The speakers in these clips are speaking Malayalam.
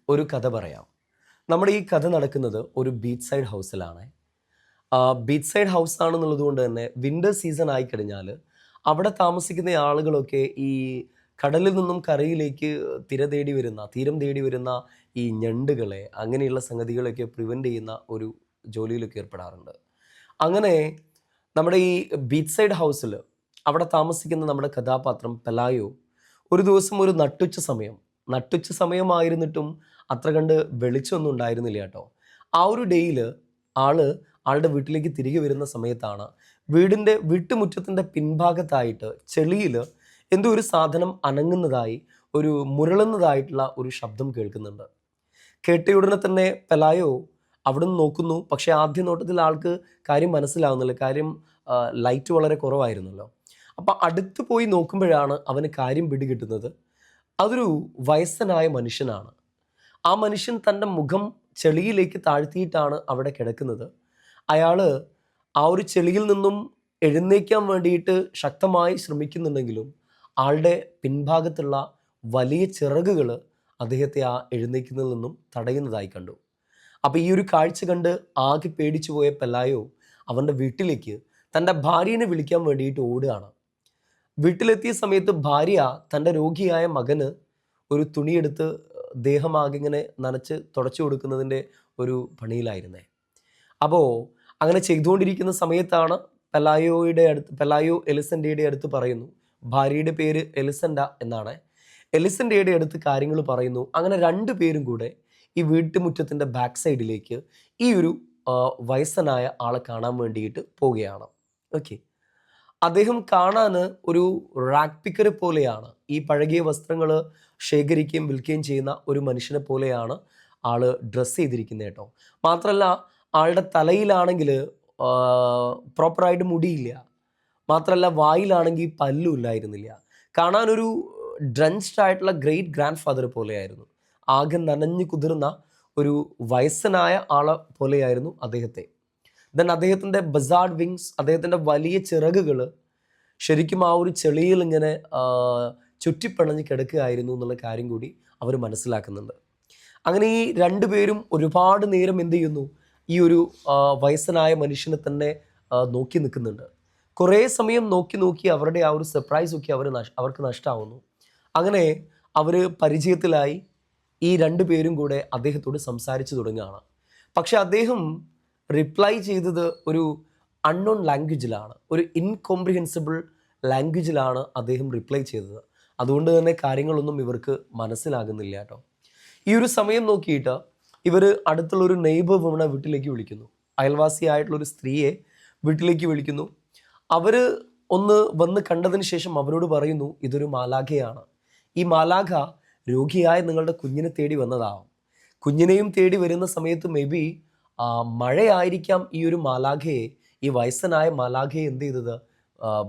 ഒരു കഥ പറയാം. നമ്മുടെ ഈ കഥ നടക്കുന്നത് ഒരു ബീച്ച് സൈഡ് ഹൗസിലാണ്. ബീച്ച് സൈഡ് ഹൗസ് ആണെന്നുള്ളത് കൊണ്ട് തന്നെ വിൻ്റർ സീസൺ ആയിക്കഴിഞ്ഞാൽ അവിടെ താമസിക്കുന്ന ആളുകളൊക്കെ ഈ കടലിൽ നിന്നും കരയിലേക്ക് തീരം തേടി വരുന്ന ഈ ഞണ്ടുകളെ അങ്ങനെയുള്ള സംഗതികളൊക്കെ പ്രിവെൻറ്റ് ചെയ്യുന്ന ഒരു ജോലിയിലൊക്കെ ഏർപ്പെടാറുണ്ട്. അങ്ങനെ നമ്മുടെ ഈ ബീച്ച് സൈഡ് ഹൗസിൽ അവിടെ താമസിക്കുന്ന നമ്മുടെ കഥാപാത്രം പെലായോ ഒരു ദിവസം ഒരു നട്ടുച്ച സമയമായിരുന്നിട്ടും അത്ര കണ്ട് വെളിച്ചമൊന്നും ഉണ്ടായിരുന്നില്ല കേട്ടോ. ആ ഒരു ഡേയിൽ ആളുടെ വീട്ടിലേക്ക് തിരികെ വരുന്ന സമയത്താണ് വീടിൻ്റെ വീട്ടുമുറ്റത്തിൻ്റെ പിൻഭാഗത്തായിട്ട് ചെളിയിൽ എന്തോ ഒരു സാധനം അനങ്ങുന്നതായി, ഒരു മുരളുന്നതായിട്ടുള്ള ഒരു ശബ്ദം കേൾക്കുന്നുണ്ട്. കേട്ടയുടനെ തന്നെ പെലായോ അവിടുന്ന് നോക്കുന്നു. പക്ഷേ ആദ്യ നോട്ടത്തിൽ ആൾക്ക് കാര്യം മനസ്സിലാവുന്നില്ല. കാര്യം ലൈറ്റ് വളരെ കുറവായിരുന്നല്ലോ. അപ്പം അടുത്ത് പോയി നോക്കുമ്പോഴാണ് അവന് കാര്യം പിടികിട്ടുന്നത്. അതൊരു വയസ്സനായ മനുഷ്യനാണ്. ആ മനുഷ്യൻ തൻ്റെ മുഖം ചെളിയിലേക്ക് താഴ്ത്തിയിട്ടാണ് അവിടെ കിടക്കുന്നത്. അയാൾ ആ ഒരു ചെളിയിൽ നിന്നും എഴുന്നേക്കാൻ വേണ്ടിയിട്ട് ശക്തമായി ശ്രമിക്കുന്നുണ്ടെങ്കിലും ആളുടെ പിൻഭാഗത്തുള്ള വലിയ ചിറകുകൾ അദ്ദേഹത്തെ ആ എഴുന്നേക്കുന്നതിൽ നിന്നും തടയുന്നതായി കണ്ടു. അപ്പോൾ ഈ ഒരു കാഴ്ച കണ്ട് ആകെ പേടിച്ചു പോയ പെലായോ അവൻ്റെ വീട്ടിലേക്ക് തൻ്റെ ഭാര്യനെ വിളിക്കാൻ വേണ്ടിയിട്ട് ഓടുകയാണ്. വീട്ടിലെത്തിയ സമയത്ത് ഭാര്യ തൻ്റെ രോഗിയായ മകന് ഒരു തുണിയെടുത്ത് ദേഹമാകെ ഇങ്ങനെ നനച്ച് തുടച്ചു കൊടുക്കുന്നതിൻ്റെ ഒരു പണിയിലായിരുന്നേ. അപ്പോൾ അങ്ങനെ ചെയ്തുകൊണ്ടിരിക്കുന്ന സമയത്താണ് പെലായോ എലിസണ്ടയുടെ അടുത്ത് പറയുന്നു. ഭാര്യയുടെ പേര് എലിസണ്ട എന്നാണ്. എലിസണ്ടയുടെ അടുത്ത് കാര്യങ്ങൾ പറയുന്നു. അങ്ങനെ രണ്ടുപേരും കൂടെ ഈ വീട്ടുമുറ്റത്തിൻ്റെ ബാക്ക് സൈഡിലേക്ക് ഈ ഒരു വയസ്സനായ ആളെ കാണാൻ വേണ്ടിയിട്ട് പോവുകയാണ്. ഓക്കെ, അദ്ദേഹം കാണാൻ ഒരു റാക്ക് പിക്കറെ പോലെയാണ്. ഈ പഴകിയ വസ്ത്രങ്ങൾ ശേഖരിക്കുകയും വിൽക്കുകയും ചെയ്യുന്ന ഒരു മനുഷ്യനെ പോലെയാണ് ആള് ഡ്രസ്സ് ചെയ്തിരിക്കുന്നത് കേട്ടോ. മാത്രമല്ല ആളുടെ തലയിലാണെങ്കിൽ പ്രോപ്പറായിട്ട് മുടിയില്ല. മാത്രമല്ല വായിലാണെങ്കിൽ പല്ലും ഇല്ലായിരുന്നില്ല. കാണാനൊരു ഡ്രഞ്ച്ഡ് ആയിട്ടുള്ള ഗ്രേറ്റ് ഗ്രാൻഡ് ഫാദർ പോലെയായിരുന്നു. ആകെ നനഞ്ഞു കുതിർന്ന ഒരു വയസ്സനായ ആളെ പോലെയായിരുന്നു അദ്ദേഹത്തെ. ദെൻ അദ്ദേഹത്തിൻ്റെ ബസാർഡ് വിങ്സ്, അദ്ദേഹത്തിൻ്റെ വലിയ ചിറകുകൾ ശരിക്കും ആ ഒരു ചെളിയിൽ ഇങ്ങനെ ചുറ്റിപ്പിണഞ്ഞ് കിടക്കുകയായിരുന്നു എന്നുള്ള കാര്യം കൂടി അവർ മനസ്സിലാക്കുന്നുണ്ട്. അങ്ങനെ ഈ രണ്ടുപേരും ഒരുപാട് നേരം എന്ത് ചെയ്യുന്നു, ഈ ഒരു വയസ്സനായ മനുഷ്യനെ തന്നെ നോക്കി നിൽക്കുന്നുണ്ട്. കുറേ സമയം നോക്കി അവരുടെ ആ ഒരു സർപ്രൈസൊക്കെ അവർക്ക് നഷ്ടമാവുന്നു. അങ്ങനെ അവർ പരിചയത്തിലായി. ഈ രണ്ടുപേരും കൂടെ അദ്ദേഹത്തോട് സംസാരിച്ചു തുടങ്ങുകയാണ്. പക്ഷെ അദ്ദേഹം റിപ്ലൈ ചെയ്തത് ഒരു അൺനോൺ ലാംഗ്വേജിലാണ്, ഒരു ഇൻകോംപ്രിഹെൻസിബിൾ ലാംഗ്വേജിലാണ് അദ്ദേഹം റിപ്ലൈ ചെയ്തത്. അതുകൊണ്ട് തന്നെ കാര്യങ്ങളൊന്നും ഇവർക്ക് മനസ്സിലാകുന്നില്ല കേട്ടോ. ഈ ഒരു സമയം നോക്കിയിട്ട് ഇവർ അടുത്തുള്ളൊരു നെയ്ബർ വുമണെ വീട്ടിലേക്ക് വിളിക്കുന്നു. അയൽവാസിയായിട്ടുള്ളൊരു സ്ത്രീയെ വീട്ടിലേക്ക് വിളിക്കുന്നു. അവർ ഒന്ന് വന്ന് കണ്ടതിന് ശേഷം അവരോട് പറയുന്നു, ഇതൊരു മാലാഖയാണ്. ഈ മാലാഖ രോഗിയായ നിങ്ങളുടെ കുഞ്ഞിനെ തേടി വന്നതാവും. കുഞ്ഞിനെയും തേടി വരുന്ന സമയത്ത് മേ ബി മഴയായിരിക്കാം ഈ ഒരു മാലാഖയെ, ഈ വയസ്സനായ മാലാഖയെ എന്ത് ചെയ്തത്,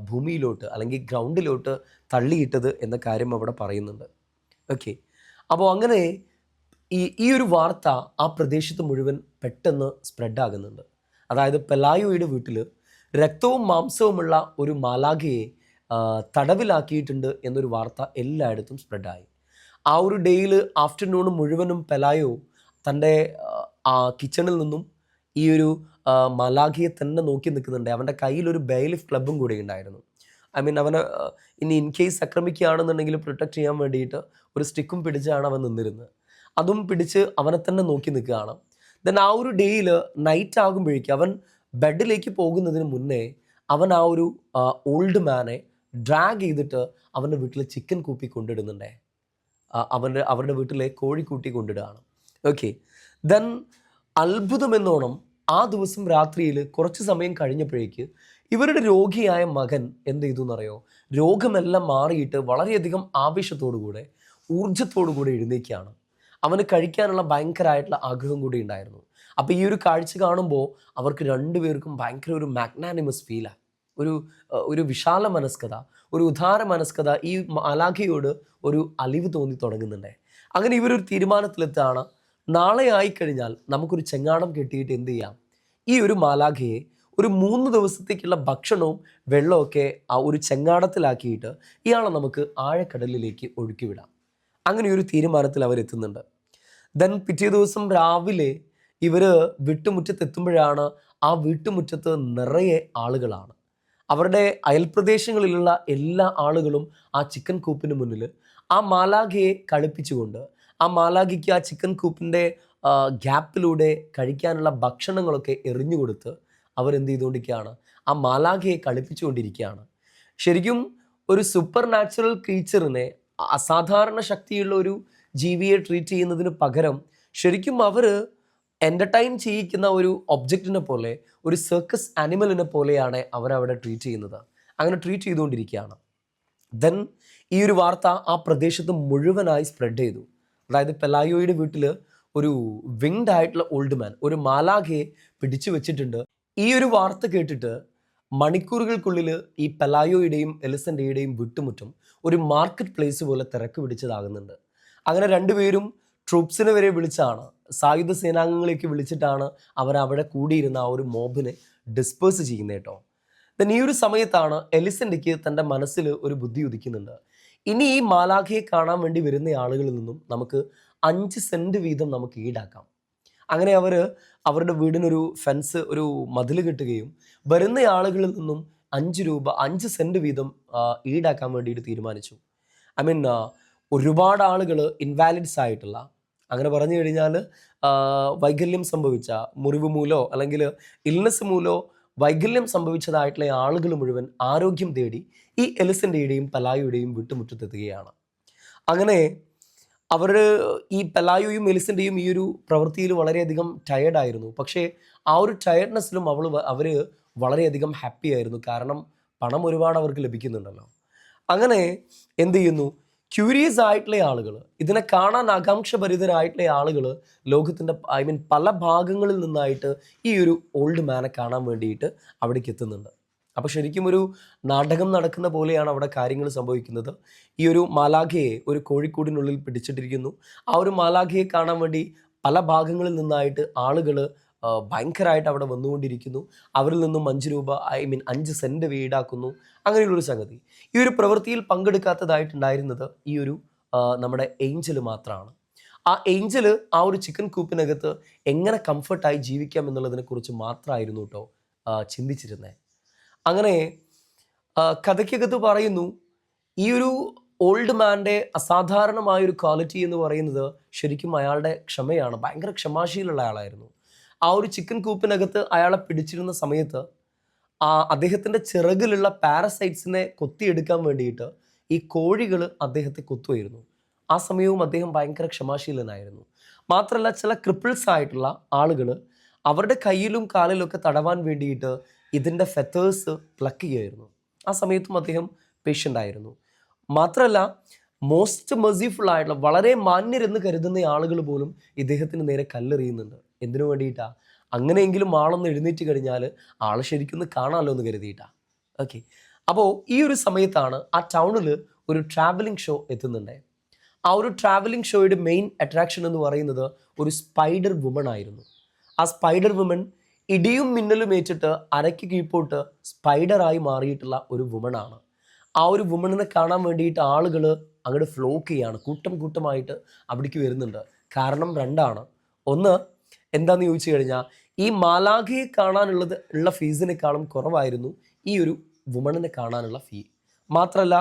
ഭൂമിയിലോട്ട് അല്ലെങ്കിൽ ഗ്രൗണ്ടിലോട്ട് തള്ളിയിട്ടത് എന്ന കാര്യം അവിടെ പറയുന്നുണ്ട്. ഓക്കെ, അപ്പോൾ അങ്ങനെ ഈ ഒരു വാർത്ത ആ പ്രദേശത്ത് മുഴുവൻ പെട്ടെന്ന് സ്പ്രെഡ് ആകുന്നുണ്ട്. അതായത് പെലായോയുടെ വീട്ടിൽ രക്തവും മാംസവുമുള്ള ഒരു മാലാഖയെ തടവിലാക്കിയിട്ടുണ്ട് എന്നൊരു വാർത്ത എല്ലായിടത്തും സ്പ്രെഡായി. ആ ഒരു ഡേയിൽ ആഫ്റ്റർനൂൺ മുഴുവനും പെലായോ തൻ്റെ ആ കിച്ചണിൽ നിന്നും ഈ ഒരു മാലാഖയെ തന്നെ നോക്കി നിൽക്കുന്നുണ്ട്. അവൻ്റെ കയ്യിലൊരു ബെയിലിഫ് ക്ലബും കൂടെ ഉണ്ടായിരുന്നു. അവനെ ഇനി ഇൻ കേസ് ആക്രമിക്കുകയാണെന്നുണ്ടെങ്കിൽ പ്രൊട്ടക്റ്റ് ചെയ്യാൻ വേണ്ടിയിട്ട് ഒരു സ്റ്റിക്കും പിടിച്ചാണ് അവൻ നിന്നിരുന്നത്. അതും പിടിച്ച് അവനെ തന്നെ നോക്കി നിൽക്കുകയാണ്. ദെൻ ആ ഒരു ഡേയിൽ നൈറ്റ് ആകുമ്പോഴേക്കും അവൻ ബെഡിലേക്ക് പോകുന്നതിന് മുന്നേ അവൻ ആ ഒരു ഓൾഡ് മാനെ ഡ്രാഗ് ചെയ്തിട്ട് അവൻ്റെ വീട്ടിൽ ചിക്കൻ കൂപ്പി കൊണ്ടിടുന്നുണ്ടേ. അവരുടെ വീട്ടിലെ കോഴിക്കൂട്ടി കൊണ്ടിടുകയാണ്. ഓക്കെ, ദെൻ അത്ഭുതമെന്നോണം ആ ദിവസം രാത്രിയിൽ കുറച്ച് സമയം കഴിഞ്ഞപ്പോഴേക്ക് ഇവരുടെ രോഗിയായ മകൻ എന്ത് ചെയ്തു എന്നറിയോ, രോഗമെല്ലാം മാറിയിട്ട് വളരെയധികം ആവേശത്തോടുകൂടെ ഊർജത്തോടുകൂടെ എഴുന്നേക്കുകയാണ്. അവന് കഴിക്കാനുള്ള ഭയങ്കരമായിട്ടുള്ള ആഗ്രഹം കൂടി ഉണ്ടായിരുന്നു. അപ്പോൾ ഈ ഒരു കാഴ്ച കാണുമ്പോൾ അവർക്ക് രണ്ടുപേർക്കും ഭയങ്കര ഒരു മാഗ്നാനിമസ് ഫീലാണ്, ഒരു വിശാല മനസ്കത, ഒരു ഉദാര മനസ്കത. ഈ മാലാഖയോട് ഒരു അലിവ് തോന്നി തുടങ്ങുന്നുണ്ട്. അങ്ങനെ ഇവരൊരു തീരുമാനത്തിലെത്താണ്, നാളെ ആയിക്കഴിഞ്ഞാൽ നമുക്കൊരു ചെങ്ങാടം കെട്ടിയിട്ട് എന്ത് ചെയ്യാം, ഈ ഒരു മാലാഖയെ ഒരു 3 ദിവസത്തേക്കുള്ള ഭക്ഷണവും വെള്ളമൊക്കെ ആ ഒരു ചെങ്ങാടത്തിലാക്കിയിട്ട് ഇയാളെ നമുക്ക് ആഴക്കടലിലേക്ക് ഒഴുക്കിവിടാം. അങ്ങനെ ഒരു തീരുമാനത്തിൽ അവരെത്തുന്നുണ്ട്. ദെൻ പിറ്റേ ദിവസം രാവിലെ ഇവർ വീട്ടുമുറ്റത്തെത്തുമ്പോഴാണ് ആ വീട്ടുമുറ്റത്ത് നിറയെ ആളുകളാണ്. അവരുടെ അയൽപ്രദേശങ്ങളിലുള്ള എല്ലാ ആളുകളും ആ ചിക്കൻ കൂപ്പിന് മുന്നിൽ ആ മാലാഖയെ കളിപ്പിച്ചുകൊണ്ട്, ആ മാലാഖയ്ക്ക് ആ ചിക്കൻ കൂപ്പിൻ്റെ ഗ്യാപ്പിലൂടെ കഴിക്കാനുള്ള ഭക്ഷണങ്ങളൊക്കെ എറിഞ്ഞു കൊടുത്ത് അവരെന്ത് ചെയ്തുകൊണ്ടിരിക്കുകയാണ്, ആ മാലാഖയെ കളിപ്പിച്ചുകൊണ്ടിരിക്കുകയാണ്. ശരിക്കും ഒരു സൂപ്പർ നാച്ചുറൽ ക്രീച്ചറിനെ, അസാധാരണ ശക്തിയുള്ള ഒരു ജീവിയെ ട്രീറ്റ് ചെയ്യുന്നതിന് പകരം ശരിക്കും അവർ എൻ്റർടൈൻ ചെയ്യിക്കുന്ന ഒരു ഒബ്ജക്റ്റിനെ പോലെ, ഒരു സർക്കസ് ആനിമലിനെ പോലെയാണ് അവരവിടെ ട്രീറ്റ് ചെയ്യുന്നത്. അങ്ങനെ ട്രീറ്റ് ചെയ്തുകൊണ്ടിരിക്കുകയാണ്. ദെൻ ഈ ഒരു വാർത്ത ആ പ്രദേശത്ത് മുഴുവനായി സ്പ്രെഡ് ചെയ്തു. അതായത് പെലായോയുടെ വീട്ടിൽ ഒരു വിങ്ഡ് ആയിട്ടുള്ള ഓൾഡ് മാൻ, ഒരു മാലാഖയെ പിടിച്ചു വെച്ചിട്ടുണ്ട്. ഈ ഒരു വാർത്ത കേട്ടിട്ട് മണിക്കൂറുകൾക്കുള്ളിൽ ഈ പെലായോയുടെയും എലിസൻ്റെയുടെയും വീട്ടുമുറ്റം ഒരു മാർക്കറ്റ് പ്ലേസ് പോലെ തിരക്ക് പിടിച്ചതാകുന്നുണ്ട്. അങ്ങനെ രണ്ടുപേരും ട്രൂപ്സിനെ വരെ വിളിച്ചാണ്, സായുധ സേനാംഗങ്ങളേക്ക് വിളിച്ചിട്ടാണ് അവരവിടെ കൂടിയിരുന്ന ആ ഒരു മോബിനെ ഡിസ്പേഴ്സ് ചെയ്യുന്നത് കേട്ടോ. ദെൻ ഈ ഒരു സമയത്താണ് എലിസൻ്റെക്ക് തൻ്റെ മനസ്സിൽ ഒരു ബുദ്ധി ഉദിക്കുന്നുണ്ട്. ഇനി ഈ മാലാഖയെ കാണാൻ വേണ്ടി വരുന്ന ആളുകളിൽ നിന്നും നമുക്ക് 5 സെൻറ്റ് വീതം നമുക്ക് ഈടാക്കാം. അങ്ങനെ അവർ അവരുടെ വീടിനൊരു ഫെൻസ്, ഒരു മതിൽ കെട്ടുകയും വരുന്ന ആളുകളിൽ നിന്നും 5 രൂപ 5 സെൻറ്റ് വീതം ഈടാക്കാൻ വേണ്ടിയിട്ട് തീരുമാനിച്ചു. ഐ മീൻ ഒരുപാട് ആളുകൾ ഇൻവാലിഡ്സ് ആയിട്ടുള്ള, അങ്ങനെ പറഞ്ഞു കഴിഞ്ഞാൽ വൈകല്യം സംഭവിച്ച, മുറിവ് മൂലോ അല്ലെങ്കിൽ ഇൽനെസ് മൂലോ വൈകല്യം സംഭവിച്ചതായിട്ടുള്ള ആളുകൾ മുഴുവൻ ആരോഗ്യം തേടി ഈ എലിസൻ്റെയുടെയും പെലായോയുടെയും വീട്ടുമുറ്റത്തെത്തുകയാണ്. അങ്ങനെ അവർ, ഈ പെലായോയും എലിസൻ്റെയും ഈ ഒരു പ്രവൃത്തിയിൽ വളരെയധികം ടയേർഡായിരുന്നു. പക്ഷേ ആ ഒരു ടയർഡ്നെസ്സിലും അവർ വളരെയധികം ഹാപ്പി ആയിരുന്നു. കാരണം പണം ഒരുപാട് അവർക്ക് ലഭിക്കുന്നുണ്ടല്ലോ. അങ്ങനെ എന്ത് ചെയ്യുന്നു, ക്യൂരിയസ് ആയിട്ടുള്ള ആളുകൾ, ഇതിനെ കാണാൻ ആകാംക്ഷഭരിതരായിട്ടുള്ള ആളുകൾ ലോകത്തിൻ്റെ പല ഭാഗങ്ങളിൽ നിന്നായിട്ട് ഈ ഒരു ഓൾഡ് മാനെ കാണാൻ വേണ്ടിയിട്ട് അവിടേക്ക് എത്തുന്നുണ്ട്. അപ്പോൾ ശരിക്കും ഒരു നാടകം നടക്കുന്ന പോലെയാണ് അവിടെ കാര്യങ്ങൾ സംഭവിക്കുന്നത്. ഈ ഒരു മാലാഖയെ ഒരു കോഴിക്കൂടിനുള്ളിൽ പിടിച്ചിട്ടിരിക്കുന്നു. ആ ഒരു മാലാഖയെ കാണാൻ വേണ്ടി പല ഭാഗങ്ങളിൽ നിന്നായിട്ട് ആളുകൾ ഭയങ്കരമായിട്ട് അവിടെ വന്നുകൊണ്ടിരിക്കുന്നു. അവരിൽ നിന്നും 5 രൂപ 5 സെൻറ്റ് ഈടാക്കുന്നു. അങ്ങനെയുള്ളൊരു സംഗതി. ഈ ഒരു പ്രവൃത്തിയിൽ പങ്കെടുക്കാത്തതായിട്ടുണ്ടായിരുന്നത് ഈ ഒരു നമ്മുടെ ഏഞ്ചൽ മാത്രമാണ്. ആ ഏഞ്ചൽ ആ ഒരു ചിക്കൻ കൂപ്പിനകത്ത് എങ്ങനെ കംഫർട്ടായി ജീവിക്കാം എന്നുള്ളതിനെക്കുറിച്ച് മാത്രമായിരുന്നു കേട്ടോ ചിന്തിച്ചിരുന്നത്. അങ്ങനെ കഥയ്ക്കകത്ത് പറയുന്നു, ഈ ഒരു ഓൾഡ് മാൻ്റെ അസാധാരണമായൊരു ക്വാളിറ്റി എന്ന് പറയുന്നത് ശരിക്കും അയാളുടെ ക്ഷമയാണ്. ഭയങ്കര ക്ഷമാശീലുള്ള ആളായിരുന്നു. ആ ഒരു ചിക്കൻ കൂപ്പിനകത്ത് അയാളെ പിടിച്ചിരുന്ന സമയത്ത് അദ്ദേഹത്തിൻ്റെ ചിറകിലുള്ള പാരസൈറ്റ്സിനെ കൊത്തിയെടുക്കാൻ വേണ്ടിയിട്ട് ഈ കോഴികൾ അദ്ദേഹത്തെ കൊത്തുമായിരുന്നു. ആ സമയവും അദ്ദേഹം ഭയങ്കര ക്ഷമാശീലനായിരുന്നു. മാത്രമല്ല, ചില ക്രിപ്പിൾസ് ആയിട്ടുള്ള ആളുകൾ അവരുടെ കയ്യിലും കാലിലൊക്കെ തടവാൻ വേണ്ടിയിട്ട് ഇതിൻ്റെ ഫെത്തേഴ്സ് പ്ലക്ക് ചെയ്യുമായിരുന്നു. ആ സമയത്തും അദ്ദേഹം പേഷ്യൻ്റ് ആയിരുന്നു. മാത്രമല്ല, മോസ്റ്റ് മെർസിഫുൾ ആയിട്ടുള്ള, വളരെ മാന്യരെന്ന് കരുതുന്ന ആളുകൾ പോലും ഇദ്ദേഹത്തിന് നേരെ കല്ലെറിയുന്നുണ്ട്. എന്തിനു വേണ്ടിയിട്ടാണ്? അങ്ങനെയെങ്കിലും ആളൊന്ന് എഴുന്നേറ്റ് കഴിഞ്ഞാൽ ആളെ ശരിക്കും കാണാമല്ലോ എന്ന് കരുതിയിട്ടാണ്. ഓക്കെ. അപ്പോൾ ഈ ഒരു സമയത്താണ് ആ ടൗണിൽ ഒരു ട്രാവലിംഗ് ഷോ എത്തുന്നുണ്ട്. ആ ഒരു ട്രാവലിംഗ് ഷോയുടെ മെയിൻ അട്രാക്ഷൻ എന്ന് പറയുന്നത് ഒരു സ്പൈഡർ വുമൺ ആയിരുന്നു. ആ സ്പൈഡർ വുമൺ ഇടിയും മിന്നലും ഏറ്റിട്ട് അരയ്ക്ക് കീഴ്പോട്ട് സ്പൈഡറായി മാറിയിട്ടുള്ള ഒരു വുമണാണ്. ആ ഒരു വുമണിനെ കാണാൻ വേണ്ടിയിട്ട് ആളുകൾ അങ്ങോട്ട് ഫ്ലോക്ക് ചെയ്യാണ്, കൂട്ടം കൂട്ടമായിട്ട് അവിടേക്ക് വരുന്നുണ്ട്. കാരണം രണ്ടാണ്. ഒന്ന് എന്താണെന്ന് ചോദിച്ചു കഴിഞ്ഞാൽ, ഈ മാലാഖയെ കാണാനുള്ള ഫീസിനേക്കാളും കുറവായിരുന്നു ഈ ഒരു വുമണിനെ കാണാനുള്ള ഫീ. മാത്രമല്ല,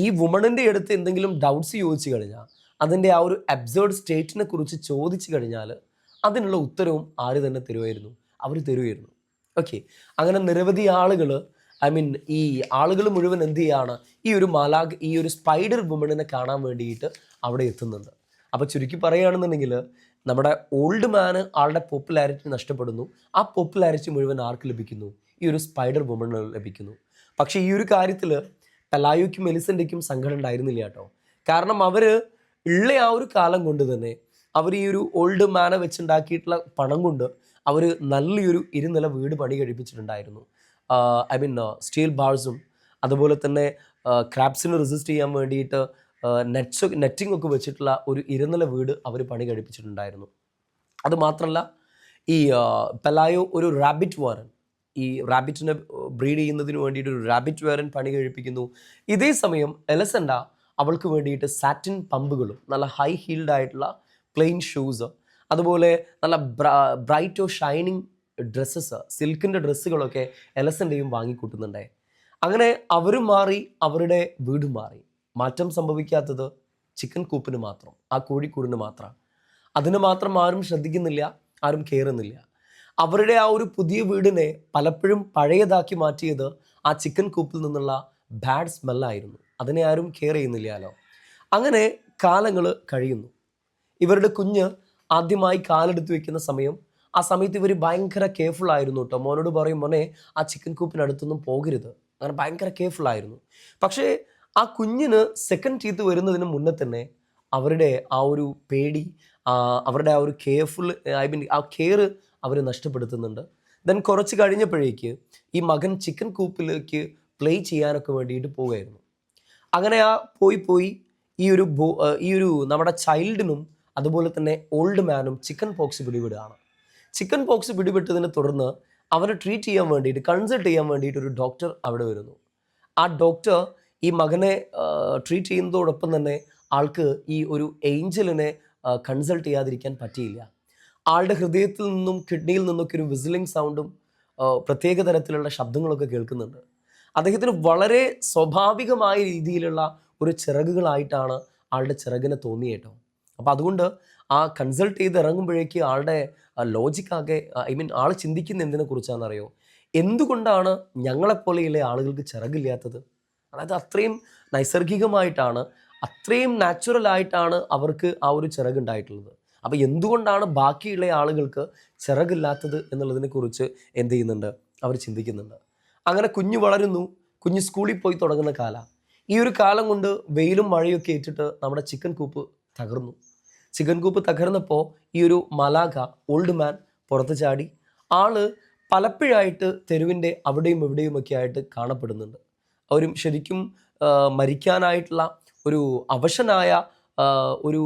ഈ വുമണിൻ്റെ അടുത്ത് എന്തെങ്കിലും ഡൗട്ട്സ് ചോദിച്ചു കഴിഞ്ഞാൽ, അതിൻ്റെ ആ ഒരു അബ്സേർഡ് സ്റ്റേറ്റിനെ കുറിച്ച് ചോദിച്ചു കഴിഞ്ഞാൽ അതിനുള്ള ഉത്തരവും ആര് തന്നെ തരുമായിരുന്നു, അവർ തരുമായിരുന്നു. ഓക്കെ. അങ്ങനെ നിരവധി ആളുകൾ, ഈ ആളുകൾ മുഴുവൻ എന്ത് ചെയ്യാണ്, ഈ ഒരു മാലാഖ, ഈ ഒരു സ്പൈഡർ വുമണിനെ കാണാൻ വേണ്ടിയിട്ട് അവിടെ എത്തുന്നുണ്ട്. അപ്പോൾ ചുരുക്കി പറയുകയാണെന്നുണ്ടെങ്കിൽ, നമ്മുടെ ഓൾഡ് മാന് ആളുടെ പോപ്പുലാരിറ്റി നഷ്ടപ്പെടുന്നു. ആ പോപ്പുലാരിറ്റി മുഴുവൻ ആർക്ക് ലഭിക്കുന്നു? ഈ ഒരു സ്പൈഡർ വുമണിന് ലഭിക്കുന്നു. പക്ഷേ ഈ ഒരു കാര്യത്തിൽ പെലായോയ്ക്കും എലിസൻ്റെക്കും സങ്കടം ഉണ്ടായിരുന്നില്ല കേട്ടോ. കാരണം അവർ ഉള്ള ആ ഒരു കാലം കൊണ്ട് തന്നെ അവർ ഈ ഒരു ഓൾഡ് മാനെ വെച്ചുണ്ടാക്കിയിട്ടുള്ള പണം കൊണ്ട് അവർ നല്ലൊരു ഇരുനില വീട് പണി കഴിപ്പിച്ചിട്ടുണ്ടായിരുന്നു. സ്റ്റീൽ ബാർസും അതുപോലെ തന്നെ ക്രാബ്സിന് റെസിസ്റ്റ് ചെയ്യാൻ വേണ്ടിയിട്ട് നെറ്റിംഗ് ഒക്കെ വെച്ചിട്ടുള്ള ഒരു ഇരുനില വീട് അവർ പണി കഴിപ്പിച്ചിട്ടുണ്ടായിരുന്നു. അതുമാത്രമല്ല, ഈ പെലായോ ഒരു റാബിറ്റ് വാരൻ, ഈ റാബിറ്റിനെ ബ്രീഡ് ചെയ്യുന്നതിന് വേണ്ടിയിട്ട് ഒരു റാബിറ്റ് വാരൻ പണി കഴിപ്പിക്കുന്നു. ഇതേ സമയം എലിസണ്ട അവൾക്ക് വേണ്ടിയിട്ട് സാറ്റിൻ പമ്പുകളും നല്ല ഹൈ ഹീൽഡ് ആയിട്ടുള്ള പ്ലെയിൻ ഷൂസ്, അതുപോലെ നല്ല ബ്രൈറ്റോ ഷൈനിങ് ഡ്രസ്സസ്, സിൽക്കിൻ്റെ ഡ്രസ്സുകളൊക്കെ എലസൻ്റെയും വാങ്ങിക്കൂട്ടുന്നുണ്ടേ. അങ്ങനെ അവരും മാറി, അവരുടെ വീടും മാറി. മാറ്റം സംഭവിക്കാത്തത് ചിക്കൻ കൂപ്പിന് മാത്രം, ആ കോഴിക്കൂടിന് മാത്രം. അതിന് മാത്രം ആരും ശ്രദ്ധിക്കുന്നില്ല, ആരും കയറുന്നില്ല. അവരുടെ ആ ഒരു പുതിയ വീടിനെ പലപ്പോഴും പഴയതാക്കി മാറ്റിയത് ആ ചിക്കൻ കൂപ്പിൽ നിന്നുള്ള ബാഡ് സ്മെല്ലായിരുന്നു. അതിനെ ആരും കെയർ ചെയ്യുന്നില്ലല്ലോ. അങ്ങനെ കാലങ്ങൾ കഴിയുന്നു. ഇവരുടെ കുഞ്ഞ് ആദ്യമായി കാലെടുത്ത് വെക്കുന്ന സമയം, ആ സമയത്ത് ഇവർ ഭയങ്കര കെയർഫുൾ ആയിരുന്നു കേട്ടോ. മോനോട് പറയും, മോനെ ആ ചിക്കൻ കൂപ്പിനടുത്തൊന്നും പോകരുത്, അങ്ങനെ ഭയങ്കര കെയർഫുൾ ആയിരുന്നു. പക്ഷേ ആ കുഞ്ഞിന് സെക്കൻഡ് ടീത്ത് വരുന്നതിന് മുന്നേ തന്നെ അവരുടെ ആ ഒരു പേടി, അവരുടെ ആ ഒരു ആ കെയർ അവർ നഷ്ടപ്പെടുത്തുന്നുണ്ട്. ദെൻ കുറച്ച് കഴിഞ്ഞപ്പോഴേക്ക് ഈ മകൻ ചിക്കൻ കൂപ്പിലേക്ക് പ്ലേ ചെയ്യാനൊക്കെ വേണ്ടിയിട്ട് പോവുകയായിരുന്നു. അങ്ങനെ ആ പോയി ഈ ഒരു നമ്മുടെ ചൈൽഡിനും അതുപോലെ തന്നെ ഓൾഡ് മാനും ചിക്കൻ പോക്സ് പിടിപെടുകയാണ്. ചിക്കൻ പോക്സ് പിടിപെട്ടതിനെ തുടർന്ന് അവനെ ട്രീറ്റ് ചെയ്യാൻ വേണ്ടിയിട്ട്, കൺസൾട്ട് ചെയ്യാൻ വേണ്ടിയിട്ട് ഒരു ഡോക്ടർ അവിടെ വരുന്നു. ആ ഡോക്ടർ ഈ മകനെ ട്രീറ്റ് ചെയ്യുന്നതോടൊപ്പം തന്നെ ആൾക്ക് ഈ ഒരു ഏഞ്ചലിനെ കൺസൾട്ട് ചെയ്യാതിരിക്കാൻ പറ്റിയില്ല. ആളുടെ ഹൃദയത്തിൽ നിന്നും കിഡ്നിയിൽ നിന്നൊക്കെ ഒരു വിസിലിംഗ് സൗണ്ടും പ്രത്യേക തരത്തിലുള്ള ശബ്ദങ്ങളൊക്കെ കേൾക്കുന്നുണ്ട്. അദ്ദേഹത്തിന് വളരെ സ്വാഭാവികമായ രീതിയിലുള്ള ഒരു ചിറകുകളായിട്ടാണ് ആളുടെ ചിറകിനെ തോന്നിയേട്ടോ. അപ്പോൾ അതുകൊണ്ട് ആ കൺസൾട്ട് ചെയ്ത് ഇറങ്ങുമ്പോഴേക്ക് ആളുടെ ലോജിക്കാകെ, ആൾ ചിന്തിക്കുന്ന എന്തിനെ കുറിച്ചാണെന്നറിയോ? എന്തുകൊണ്ടാണ് ഞങ്ങളെപ്പോലെയുള്ള ആളുകൾക്ക് ചിറകില്ലാത്തത്? അതായത് അത്രയും നൈസർഗികമായിട്ടാണ്, അത്രയും നാച്ചുറലായിട്ടാണ് അവർക്ക് ആ ഒരു ചിറകുണ്ടായിട്ടുള്ളത്. അപ്പോൾ എന്തുകൊണ്ടാണ് ബാക്കിയുള്ള ആളുകൾക്ക് ചിറകില്ലാത്തത് എന്നുള്ളതിനെക്കുറിച്ച് എന്ത് ചെയ്യുന്നുണ്ട്? അവർ ചിന്തിക്കുന്നുണ്ട്. അങ്ങനെ കുഞ്ഞ് വളരുന്നു, കുഞ്ഞ് സ്കൂളിൽ പോയി തുടങ്ങുന്ന കാലം. ഈ ഒരു കാലം കൊണ്ട് വെയിലും മഴയൊക്കെ ഏറ്റിട്ട് നമ്മുടെ ചിക്കൻ കൂപ്പ് തകർന്നു. ചിക്കൻ കൂപ്പ് തകർന്നപ്പോൾ ഈ ഒരു മലാഖ, ഓൾഡ് മാൻ പുറത്ത് ചാടി. ആള് പലപ്പോഴായിട്ട് തെരുവിൻ്റെ അവിടെയും ഇവിടെയുമൊക്കെ ആയിട്ട് കാണപ്പെടുന്നുണ്ട്. അവരും ശരിക്കും മരിക്കാനായിട്ടുള്ള ഒരു അവശനായ ഒരു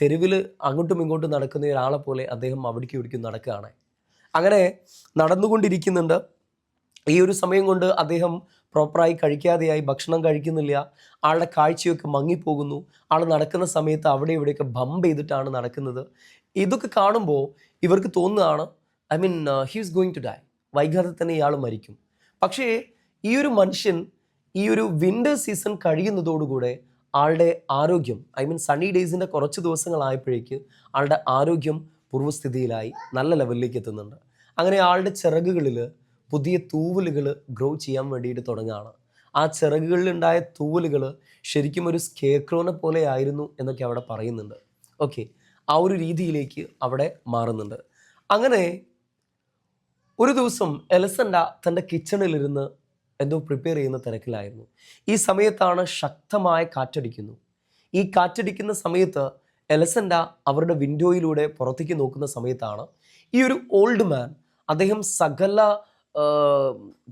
തെരുവിൽ അങ്ങോട്ടും ഇങ്ങോട്ടും നടക്കുന്ന ഒരാളെ പോലെ അദ്ദേഹം അവിടേക്കും ഇവിടേക്കും നടക്കുകയാണ്. അങ്ങനെ നടന്നുകൊണ്ടിരിക്കുന്നുണ്ട്. ഈ ഒരു സമയം കൊണ്ട് അദ്ദേഹം പ്രോപ്പറായി കഴിക്കാതെയായി, ഭക്ഷണം കഴിക്കുന്നില്ല. ആളുടെ കാഴ്ചയൊക്കെ മങ്ങിപ്പോകുന്നു. ആൾ നടക്കുന്ന സമയത്ത് അവിടെ ഇവിടെയൊക്കെ ബംപ് ചെയ്തിട്ടാണ് നടക്കുന്നത്. ഇതൊക്കെ കാണുമ്പോൾ ഇവർക്ക് തോന്നുകയാണ്, he is going to die, വൈകാതെ തന്നെ ഇയാൾ മരിക്കും. പക്ഷേ ഈ ഒരു മനുഷ്യൻ ഈ ഒരു വിൻ്റർ സീസൺ കഴിയുന്നതോടുകൂടെ ആളുടെ ആരോഗ്യം, സണ്ണി ഡേയ്സിൻ്റെ കുറച്ച് ദിവസങ്ങളായപ്പോഴേക്ക് ആളുടെ ആരോഗ്യം പൂർവ്വസ്ഥിതിയിലായി, നല്ല ലെവലിലേക്ക് എത്തുന്നുണ്ട്. അങ്ങനെ ആളുടെ ചിറകുകളിൽ പുതിയ തൂവലുകൾ ഗ്രോ ചെയ്യാൻ വേണ്ടിയിട്ട് തുടങ്ങുകയാണ്. ആ ചിറകുകളിലുണ്ടായ തൂവലുകൾ ശരിക്കും ഒരു സ്കേർക്രോനെ പോലെ ആയിരുന്നു എന്നൊക്കെ അവിടെ പറയുന്നുണ്ട്. ഓക്കെ, ആ ഒരു രീതിയിലേക്ക് അവിടെ മാറുന്നുണ്ട്. അങ്ങനെ ഒരു ദിവസം എലസൻഡ തൻ്റെ കിച്ചണിലിരുന്ന് എന്തോ പ്രിപ്പയർ ചെയ്യുന്ന തിരക്കിലായിരുന്നു. ഈ സമയത്താണ് ശക്തമായ കാറ്റടിക്കുന്നു. ഈ കാറ്റടിക്കുന്ന സമയത്ത് എലസൻഡ അവരുടെ വിൻഡോയിലൂടെ പുറത്തേക്ക് നോക്കുന്ന സമയത്താണ് ഈ ഒരു ഓൾഡ് മാൻ, അദ്ദേഹം സകല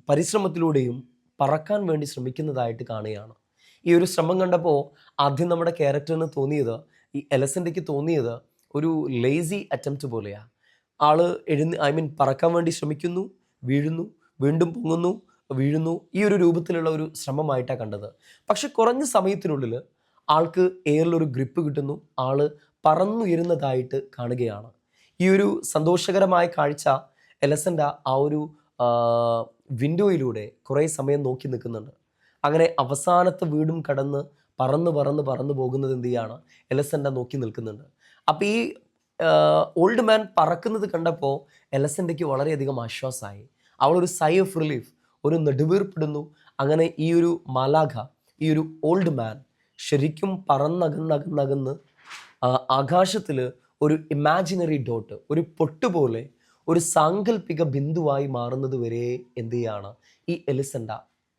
പരിശ്രമത്തിലൂടെയും പറക്കാൻ വേണ്ടി ശ്രമിക്കുന്നതായിട്ട് കാണുകയാണ്. ഈ ഒരു ശ്രമം കണ്ടപ്പോൾ ആദ്യം നമ്മുടെ ക്യാരക്ടറിന് തോന്നിയത്, ഈ എലസൻഡയ്ക്ക് തോന്നിയത് ഒരു ലേസി അറ്റംപ്റ്റ് പോലെയാണ്. ആള് പറക്കാൻ വേണ്ടി ശ്രമിക്കുന്നു, വീഴുന്നു, വീണ്ടും പൊങ്ങുന്നു, വീഴുന്നു. ഈ ഒരു രൂപത്തിലുള്ള ഒരു ശ്രമമായിട്ടാണ് കണ്ടത്. പക്ഷെ കുറഞ്ഞ സമയത്തിനുള്ളിൽ ആൾക്ക് എയറിലൊരു ഗ്രിപ്പ് കിട്ടുന്നു, ആള് പറന്നുയരുന്നതായിട്ട് കാണുകയാണ്. ഈ ഒരു സന്തോഷകരമായ കാഴ്ച എലസൻഡ ആ ഒരു വിൻഡോയിലൂടെ കുറേ സമയം നോക്കി നിൽക്കുന്നുണ്ട്. അങ്ങനെ അവസാനത്തെ വീടും കടന്ന് പറന്ന് പോകുന്നത് എന്ത് ചെയ്യാണ്? എലസൻഡ നോക്കി നിൽക്കുന്നുണ്ട്. അപ്പോൾ ഈ ഓൾഡ് മാൻ പറക്കുന്നത് കണ്ടപ്പോൾ എലസൻഡയ്ക്ക് വളരെയധികം ആശ്വാസമായി. അവളൊരു സൈ ഓഫ് റിലീഫ്, ഒരു നെടുവീർപ്പിടുന്നു. അങ്ങനെ ഈ ഒരു മാലാഖ, ഈ ഒരു ഓൾഡ് മാൻ ശരിക്കും പറന്നകന്നകന്നകന്ന് ആകാശത്തിൽ ഒരു ഇമാജിനറി ഡോട്ട്, ഒരു പൊട്ടുപോലെ, ഒരു സാങ്കല്പിക ബിന്ദുവായി മാറുന്നത് വരെ എന്ത് ചെയ്യാണ്? ഈ എലിസൻഡ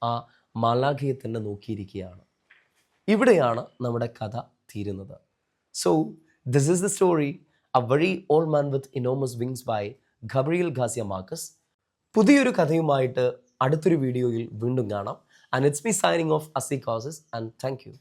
ആ മാലാഖയെ തന്നെ നോക്കിയിരിക്കുകയാണ്. ഇവിടെയാണ് നമ്മുടെ കഥ തീരുന്നത്. So this is the story A Very Old Man with Enormous Wings by Gabriel Garcia Marquez. പുതിയൊരു കഥയുമായിട്ട് അടുത്തൊരു വീഡിയോയിൽ വീണ്ടും കാണാം. And it's me signing off, Asi Causes, and thank you.